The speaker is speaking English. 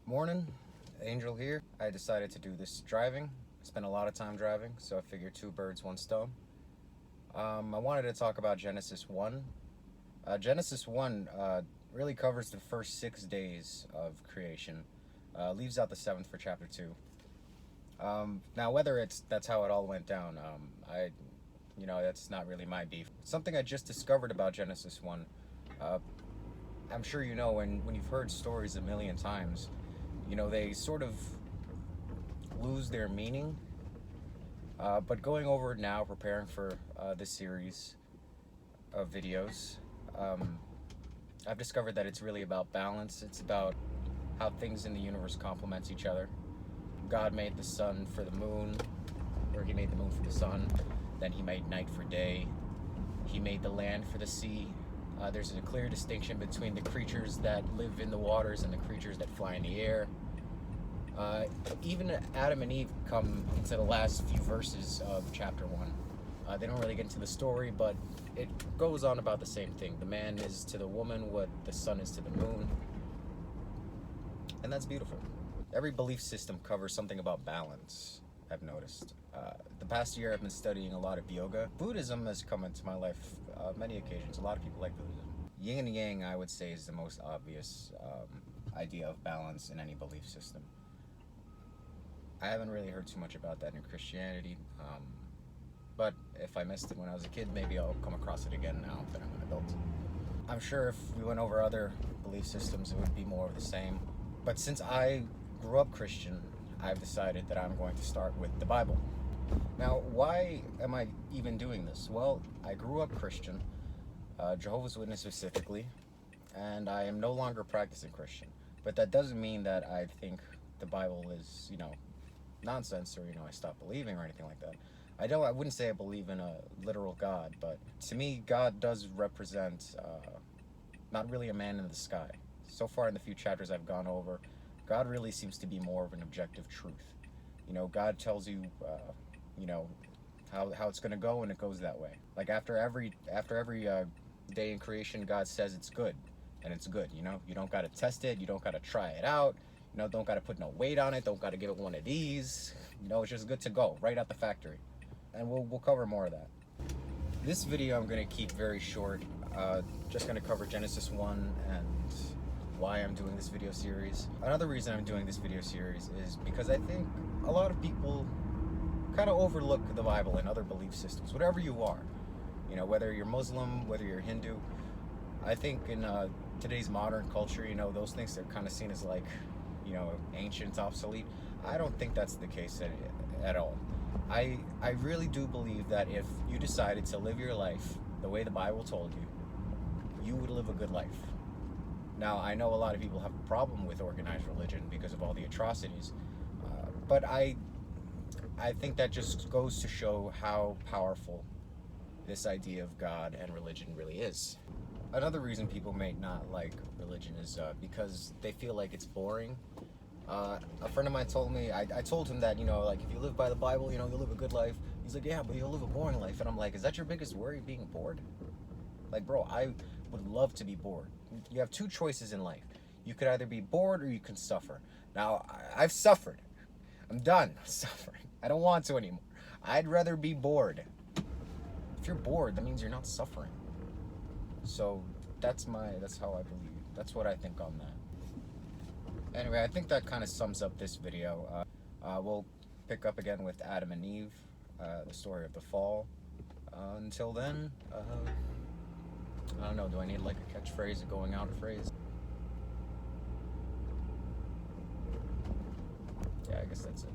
Morning, Angel here. I decided to do this driving. I spent a lot of time driving, so I figured two birds, one stone. I wanted to talk about Genesis 1. Genesis 1 really covers the first 6 days of creation, leaves out the 7th for chapter 2. Now, whether that's how it all went down, that's not really my beef. Something I just discovered about Genesis 1. I'm sure you know when you've heard stories a million times, they sort of lose their meaning. But going over it now, preparing for this series of videos, I've discovered that it's really about balance. It's about how things in the universe complement each other. God made the sun for the moon, or he made the moon for the sun. Then he made night for day. He made the land for the sea. There's a clear distinction between the creatures that live in the waters and the creatures that fly in the air. Even Adam and Eve come into the last few verses of chapter 1. They don't really get into the story, but it goes on about the same thing. The man is to the woman what the sun is to the moon. And that's beautiful. Every belief system covers something about balance, I've noticed. The past year I've been studying a lot of yoga. Buddhism has come into my life many occasions. A lot of people like Buddhism. Yin and Yang, I would say, is the most obvious idea of balance in any belief system. I haven't really heard too much about that in Christianity, but if I missed it when I was a kid, maybe I'll come across it again now that I'm an adult. I'm sure if we went over other belief systems, it would be more of the same. But since I grew up Christian, I've decided that I'm going to start with the Bible. Now, why am I even doing this? Well, I grew up Christian, Jehovah's Witness specifically, and I am no longer practicing Christian. But that doesn't mean that I think the Bible is, nonsense, or I stopped believing or anything like that. I wouldn't say I believe in a literal God, but to me God does represent not really a man in the sky. So far in the few chapters I've gone over, God really seems to be more of an objective truth. God tells you how it's going to go, and it goes that way. Like after every day in creation, God says it's good, and it's good. You don't got to test it, you don't got to try it out. Don't got to put no weight on it. Don't got to give it one of these. It's just good to go right out the factory. And we'll cover more of that. This video I'm going to keep very short. Just going to cover Genesis 1 and why I'm doing this video series. Another reason I'm doing this video series is because I think a lot of people kind of overlook the Bible and other belief systems, whatever you are. Whether you're Muslim, whether you're Hindu. I think in today's modern culture, those things are kind of seen as like, ancient, obsolete. I don't think that's the case at all. I really do believe that if you decided to live your life the way the Bible told you, you would live a good life. Now, I know a lot of people have a problem with organized religion because of all the atrocities, but I think that just goes to show how powerful this idea of God and religion really is. Another reason people may not like religion is because they feel like it's boring. A friend of mine told me, I told him that, like if you live by the Bible, you'll live a good life. He's like, yeah, but you'll live a boring life. And I'm like, is that your biggest worry, being bored? Like, bro, I would love to be bored. You have two choices in life. You could either be bored or you can suffer. Now, I've suffered. I'm done suffering. I don't want to anymore. I'd rather be bored. If you're bored, that means you're not suffering. So that's how I believe. That's what I think on that. Anyway, I think that kind of sums up this video. We'll pick up again with Adam and Eve, the story of the fall. Until then, I don't know, do I need like a catchphrase, a going out phrase? Yeah, I guess that's it.